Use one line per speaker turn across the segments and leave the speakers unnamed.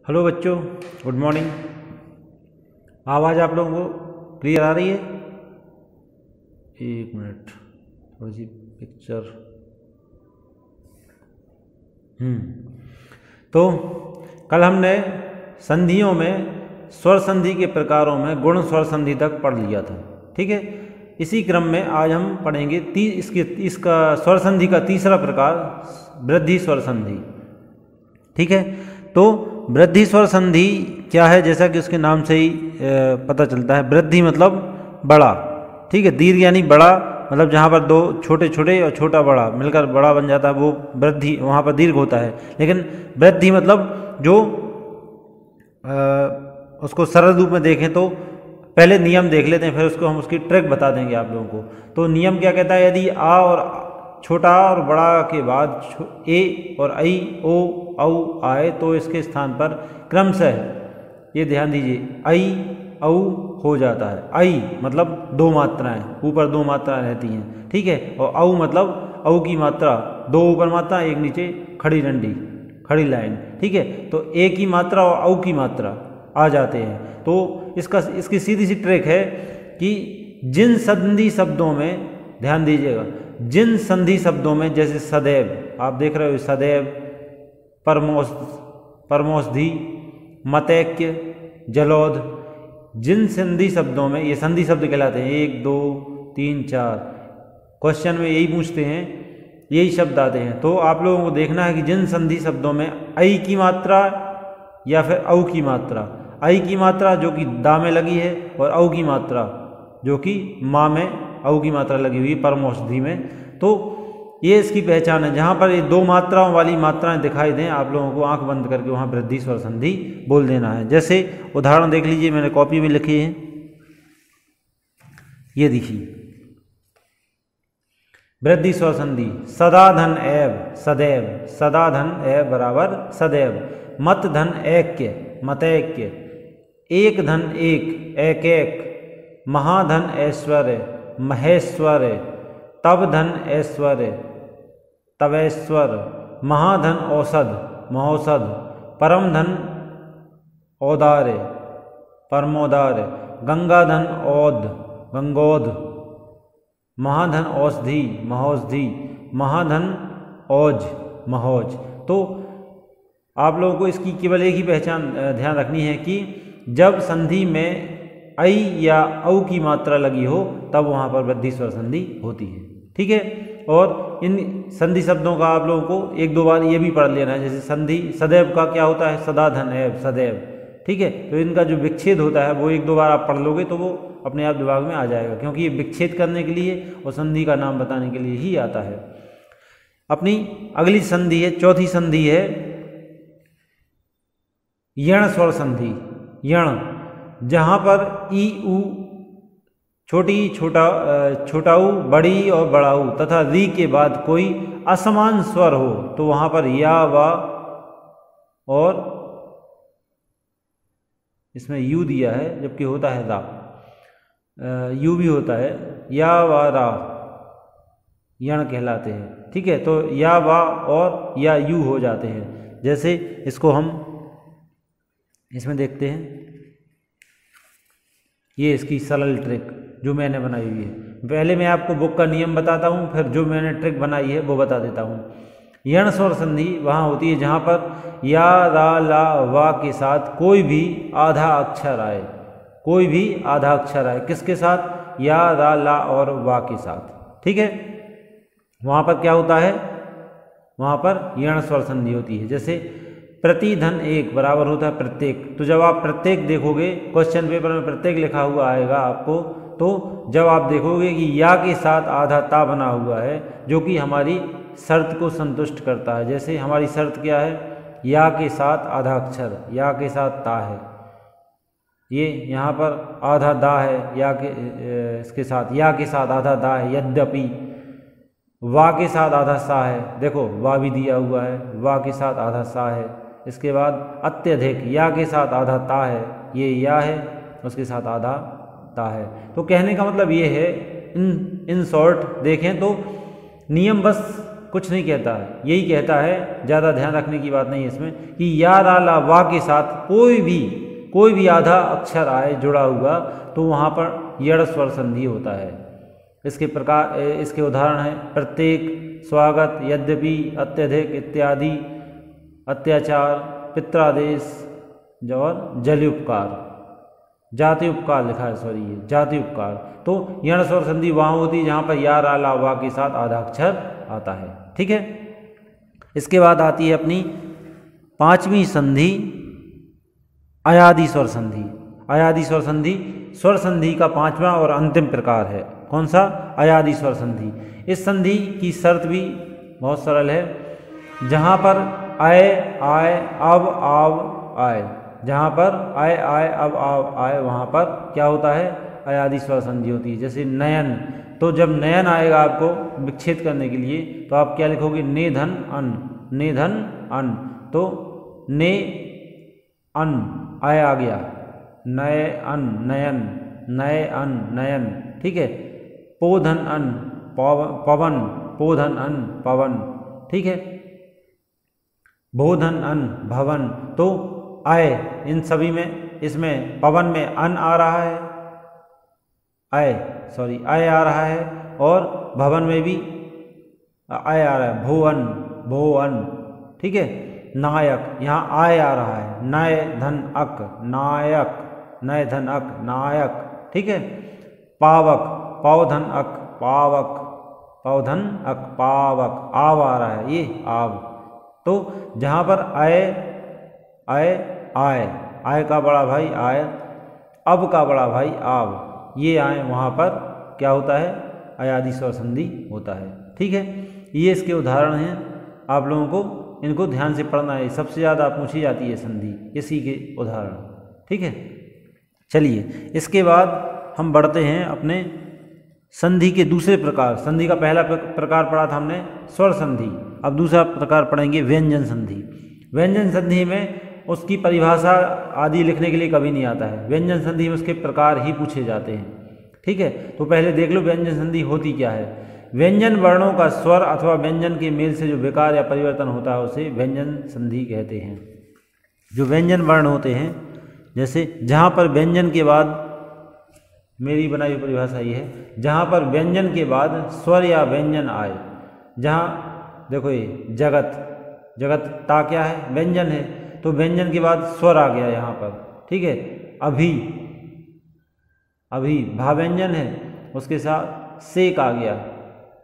Hello बच्चों, good morning. आवाज़ आप लोगों को क्लियर आ रही है? एक मिनट, थोड़ी सी पिक्चर। तो कल हमने संधियों में स्वर संधि के प्रकारों में गुण स्वर संधि तक पढ़ लिया था, ठीक है। इसी क्रम में आज हम पढ़ेंगे इसका स्वर संधि का तीसरा प्रकार वृद्धि स्वर संधि, ठीक है। तो वृद्धि स्वर संधि क्या है? जैसा कि उसके नाम से ही पता चलता है, वृद्धि मतलब बड़ा, ठीक है। दीर्घ यानी बड़ा, मतलब जहाँ पर दो छोटे छोटे और छोटा बड़ा मिलकर बड़ा बन जाता है वो वृद्धि, वहाँ पर दीर्घ होता है। लेकिन वृद्धि मतलब जो उसको सरल रूप में देखें तो पहले नियम देख लेते हैं, फिर उसको हम उसकी ट्रिक बता देंगे आप लोगों को। तो नियम क्या कहता है? यदि आ और छोटा और बड़ा के बाद ए और आई ओ औ आए तो इसके स्थान पर क्रमशः, ये ध्यान दीजिए, आई औ हो जाता है। आई मतलब दो मात्राएं, ऊपर दो मात्राएं रहती हैं, ठीक है। और औ मतलब औ की मात्रा, दो ऊपर मात्रा एक नीचे खड़ी डंडी, खड़ी लाइन, ठीक है। तो ए की मात्रा और औ की मात्रा आ जाते हैं। तो इसकी सीधी सी ट्रिक है कि जिन संधि शब्दों में, ध्यान दीजिएगा, जिन संधि शब्दों में, जैसे सदैव, आप देख रहे हो सदैव, परमोषधि, मतैक्य, जलौध, जिन संधि शब्दों में, ये संधि शब्द कहलाते हैं, 1 2 3 4 क्वेश्चन में यही पूछते हैं, यही शब्द आते हैं। तो आप लोगों को देखना है कि जिन संधि शब्दों में आई की मात्रा या फिर औ की मात्रा, आई की मात्रा जो कि दा में लगी है और औ की मात्रा जो कि माँ में औ की मात्रा लगी हुई है परमौषधि में, तो ये इसकी पहचान है। जहाँ पर ये दो मात्राओं वाली मात्राएं दिखाई दें, आप लोगों को आंख बंद करके वहाँ वृद्धि स्वर संधि बोल देना है। जैसे उदाहरण देख लीजिए, मैंने कॉपी में लिखे हैं, ये देखिए, वृद्धि स्वर संधि, सदा धन एव सदैव, सदा धन एव बराबर सदैव, मत धन ऐक्य मतैक्य, एक धन एक एकैक, महाधन ऐश्वर्य महेश्वर्य, तब धन ऐश्वर्य तवैश्वर, महाधन औषध महोषध, परम धन औदार्य परमोदार्य, गंगाधन औद गंगोध, महाधन औषधि महोषधि, महाधन औज महोज। तो आप लोगों को इसकी केवल एक ही पहचान ध्यान रखनी है कि जब संधि में आई या औ की मात्रा लगी हो तब वहाँ पर वृद्धि स्वर संधि होती है, ठीक है। और इन संधि शब्दों का आप लोगों को एक दो बार ये भी पढ़ लेना है। जैसे संधि सदैव का क्या होता है? सदा धन एव सदैव, ठीक है। तो इनका जो विच्छेद होता है वो एक दो बार आप पढ़ लोगे तो वो अपने आप दिमाग में आ जाएगा, क्योंकि ये विच्छेद करने के लिए और संधि का नाम बताने के लिए ही आता है। अपनी अगली संधि है, चौथी संधि है यण स्वर संधि। यण, जहाँ पर ई उ, छोटी छोटा ऊ, बड़ी और बड़ा ऊ तथा री के बाद कोई असमान स्वर हो तो वहाँ पर या वा, और इसमें यू दिया है जबकि होता है रा, यू भी होता है, या वा रा यण कहलाते हैं, ठीक है। तो या वा और या यू हो जाते हैं। जैसे इसको हम इसमें देखते हैं, ये इसकी सरल ट्रिक जो मैंने बनाई हुई है। पहले मैं आपको बुक का नियम बताता हूँ, फिर जो मैंने ट्रिक बनाई है वो बता देता हूँ। यण स्वर संधि वहाँ होती है जहाँ पर या रा ला वा के साथ कोई भी आधा अक्षर आए, कोई भी आधा अक्षर आए, किसके साथ? या रा ला और वा के साथ, ठीक है। वहाँ पर क्या होता है? वहाँ पर यण स्वर संधि होती है। जैसे प्रति धन एक बराबर होता है प्रत्येक। तो जब आप प्रत्येक देखोगे, क्वेश्चन पेपर में प्रत्येक लिखा हुआ आएगा आपको, तो जब आप देखोगे कि या के साथ आधा ता बना हुआ है जो कि हमारी शर्त को संतुष्ट करता है। जैसे हमारी शर्त क्या है? या के साथ आधा अक्षर, या के साथ ता है, ये यहाँ पर आधा दा है, या के इसके साथ, या के साथ आधा दा है, यद्यपि वा के साथ आधा सा है, देखो वा भी दिया हुआ है, वा के साथ आधा सा है। इसके बाद अत्यधिक, या के साथ आधा ता है, ये या है, उसके साथ आधा ता है। तो कहने का मतलब ये है, इन शॉर्ट देखें तो नियम बस कुछ नहीं कहता है, यही कहता है, ज़्यादा ध्यान रखने की बात नहीं है इसमें, कि या रा ला वा के साथ कोई भी आधा अक्षर आए जुड़ा हुआ तो वहाँ पर यड़ स्वर संधि होता है। इसके उदाहरण हैं प्रत्येक, स्वागत, यद्यपि, अत्यधिक, इत्यादि, अत्याचार, पित्रादेश और जलि उपकार, जाति उपकार लिखा है, सॉरी ये जाति उपकार। तो यण स्वर संधि वहाँ होती है जहाँ पर या रा ला वा के साथ आधा अक्षर आता है। ठीक है, इसके बाद आती है अपनी पांचवी संधि अयादि स्वर संधि। अयादि स्वर संधि स्वर संधि का पांचवा और अंतिम प्रकार है। कौन सा? अयादि स्वर संधि। इस संधि की शर्त भी बहुत सरल है, जहाँ पर आए, आए, अब, आव, आए, जहाँ पर आए, आए, अब, आव, आए, वहाँ पर क्या होता है? अयादि स्वर संधि होती है। जैसे नयन, तो जब नयन आएगा आपको विच्छेद करने के लिए तो आप क्या लिखोगे? ने धन अन, ने धन अन, तो ने अन आय आ गया, नय अन नयन, नय अन नयन। ठीक है, पोधन अन पवन, पोधन अन पवन। ठीक है, बोधन अन भवन। तो आय इन सभी में, इसमें पवन में अन आ रहा है, आय आ रहा है, और भवन में भी आय आ रहा है, भुवन, भुवन। ठीक है, नायक, यहाँ आय आ रहा है, नय धन अक, नायक, नय धन अक, नायक। ठीक है, पावक, पौधन अक, पावक, पौधन अक, पावक, आव आ रहा है, ये आव। तो जहाँ पर आय, आय, आय, आय का बड़ा भाई आय, अब का बड़ा भाई आव, ये आए, वहाँ पर क्या होता है? अयादि स्वर संधि होता है। ठीक है, ये इसके उदाहरण हैं, आप लोगों को इनको ध्यान से पढ़ना है, सबसे ज़्यादा पूछी जाती है संधि, इसी के उदाहरण। ठीक है, चलिए इसके बाद हम बढ़ते हैं अपने संधि के दूसरे प्रकार। संधि का पहला प्रकार पढ़ा था हमने स्वर संधि, अब दूसरा प्रकार पढ़ेंगे व्यंजन संधि। व्यंजन संधि में उसकी परिभाषा आदि लिखने के लिए कभी नहीं आता है, व्यंजन संधि में उसके प्रकार ही पूछे जाते हैं। ठीक है, तो पहले देख लो व्यंजन संधि होती क्या है। व्यंजन वर्णों का स्वर अथवा व्यंजन के मेल से जो विकार या परिवर्तन होता है उसे व्यंजन संधि कहते हैं। जो व्यंजन वर्ण होते हैं, जैसे जहाँ पर व्यंजन के बाद, मेरी बनाई हुई परिभाषा ये है, जहाँ पर व्यंजन के बाद स्वर या व्यंजन आए, जहाँ देखो ये जगत, जगत ता क्या है? व्यंजन है, तो व्यंजन के बाद स्वर आ गया यहाँ पर। ठीक है, अभी, अभी भा व्यंजन है, उसके साथ सेक आ गया,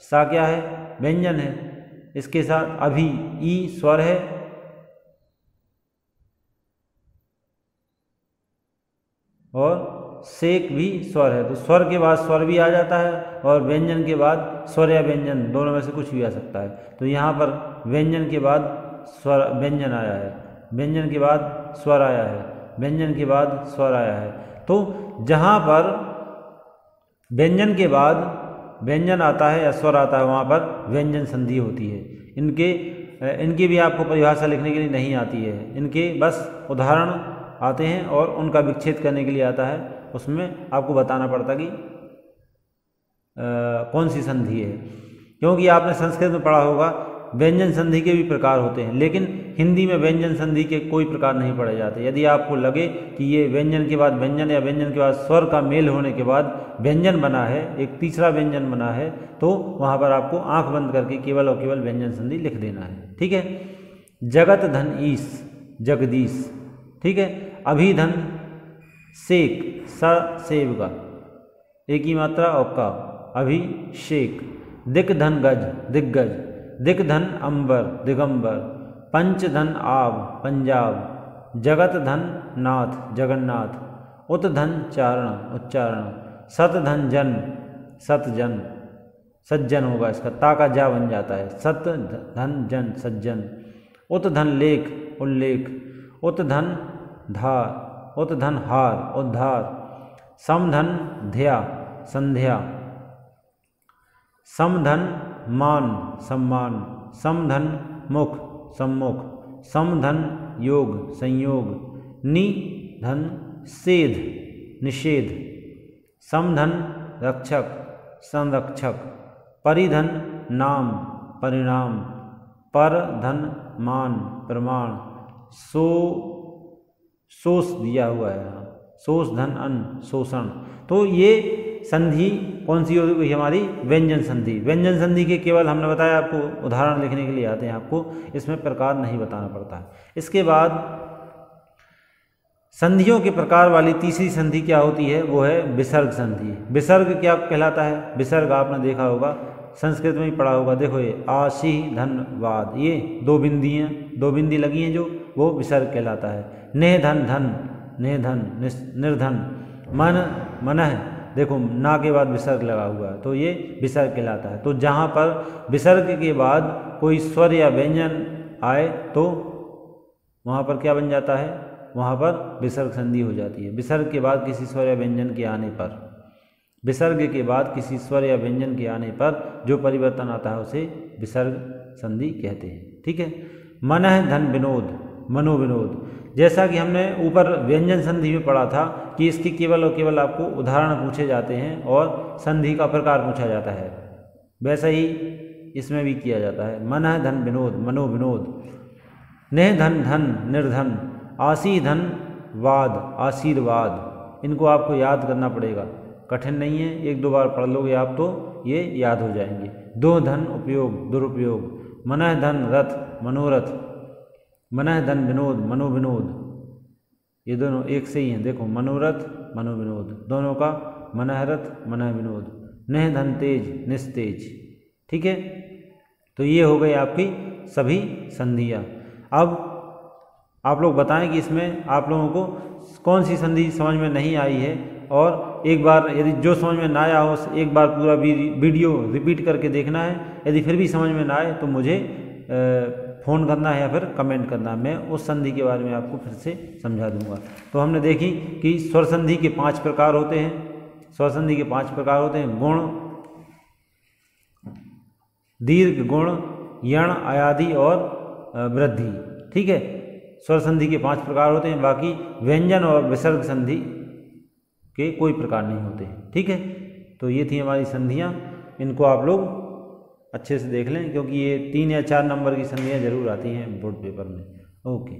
सा क्या है? व्यंजन है, इसके साथ अभी ई स्वर है, और सेक भी स्वर है, तो स्वर के बाद स्वर भी आ जाता है, और व्यंजन के बाद स्वर या व्यंजन दोनों में से कुछ भी आ सकता है। तो यहाँ पर व्यंजन के बाद स्वर, व्यंजन आया है, व्यंजन के बाद स्वर आया है, व्यंजन के बाद स्वर आया है। तो जहाँ पर व्यंजन के बाद व्यंजन आता है या स्वर आता है वहाँ पर व्यंजन संधि होती है। इनके भी आपको परिभाषा लिखने के लिए नहीं आती है, इनके बस उदाहरण आते हैं और उनका विच्छेद करने के लिए आता है, उसमें आपको बताना पड़ता कि कौन सी संधि है। क्योंकि आपने संस्कृत में पढ़ा होगा व्यंजन संधि के भी प्रकार होते हैं, लेकिन हिंदी में व्यंजन संधि के कोई प्रकार नहीं पढ़े जाते। यदि आपको लगे कि ये व्यंजन के बाद व्यंजन या व्यंजन के बाद स्वर का मेल होने के बाद व्यंजन बना है, एक तीसरा व्यंजन बना है, तो वहाँ पर आपको आंख बंद करके केवल और केवल व्यंजन संधि लिख देना है। ठीक है, जगत धन ईस, जगदीश। ठीक है, अभिधन सेक, स सेब का, एक ही मात्रा और का, अभिषेक। दिग्धन गज, दिग्गज। दिग्धन अंबर, दिगंबर। पंचधन आव, पंजाब। जगत धन नाथ, जगन्नाथ। उत्धन चारण, उच्चारण। सतधन जन, सतजन, सज्जन होगा इसका, ता का जा बन जाता है, सतधन जन, सज्जन। उत्धन लेख, उल्लेख। उत्धन धार, उत्धन हार, उद्धार। समधन ध्या, संध्या। समधन मान, सम्मान। समधन मुख, सम्मुख। समधन योग, संयोग। निधन सेध, निषेध। समधन रक्षक, संरक्षक। परिधन नाम, परिणाम, पर धन मान प्रमाण, शोष दिया हुआ है, शोष धन अन्न शोषण। तो ये संधि कौन सी होगी हमारी? व्यंजन संधि। व्यंजन संधि के केवल हमने बताया आपको उदाहरण लिखने के लिए आते हैं, आपको इसमें प्रकार नहीं बताना पड़ता है। इसके बाद संधियों के प्रकार वाली तीसरी संधि क्या होती है? वो है विसर्ग संधि। विसर्ग क्या कहलाता है? विसर्ग आपने देखा होगा, संस्कृत में ही पढ़ा होगा। देखो ये आशी धन वाद, ये दो बिंदी लगी हैं जो, वो विसर्ग कहलाता है। नेह धन धन, नेह धन निर्धन, मन मनः, देखो ना के बाद विसर्ग लगा हुआ है, तो ये विसर्ग कहलाता है। तो जहाँ पर विसर्ग के बाद कोई स्वर या व्यंजन आए तो वहाँ पर क्या बन जाता है? वहाँ पर विसर्ग संधि हो जाती है। विसर्ग के बाद किसी स्वर या व्यंजन के आने पर, विसर्ग के बाद किसी स्वर या व्यंजन के आने पर जो परिवर्तन आता है उसे विसर्ग संधि कहते हैं। ठीक है। मनः धन विनोद, मनोविनोद। जैसा कि हमने ऊपर व्यंजन संधि में पढ़ा था कि इसके केवल और केवल आपको उदाहरण पूछे जाते हैं और संधि का प्रकार पूछा जाता है, वैसा ही इसमें भी किया जाता है। मनः धन विनोद, मनोविनोद। नेह धन धन निर्धन, आशी धन वाद, आशीर्वाद। इनको आपको याद करना पड़ेगा, कठिन नहीं है, एक दो बार पढ़ लोगे आप तो ये याद हो जाएंगे। दो धन उपयोग, दुरुपयोग। मनः धन रथ, मनोरथ। मनः धन विनोद, मनोविनोद। ये दोनों एक से ही हैं, देखो मनोरथ मनोविनोद, दोनों का मनः रथ मनः विनोद। नेह धन तेज, निस्तेज। ठीक है। तो ये हो गई आपकी सभी संधियाँ। अब आप लोग बताएं कि इसमें आप लोगों को कौन सी संधि समझ में नहीं आई है, और एक बार यदि जो समझ में ना आया हो एक बार पूरा वीडियो रिपीट करके देखना है। यदि फिर भी समझ में ना आए तो मुझे फ़ोन करना है या फिर कमेंट करना है, मैं उस संधि के बारे में आपको फिर से समझा दूंगा। तो हमने देखी कि स्वर संधि के 5 प्रकार होते हैं। स्वर संधि के 5 प्रकार होते हैं: गुण, दीर्घ गुण, यण, अयादि और वृद्धि। ठीक है। स्वर संधि के 5 प्रकार होते हैं, बाकी व्यंजन और विसर्ग संधि के कोई प्रकार नहीं होते। ठीक है। तो ये थी हमारी संधियाँ, इनको आप लोग अच्छे से देख लें क्योंकि ये 3 या 4 नंबर की संधियाँ जरूर आती हैं बोर्ड पेपर में। ओके।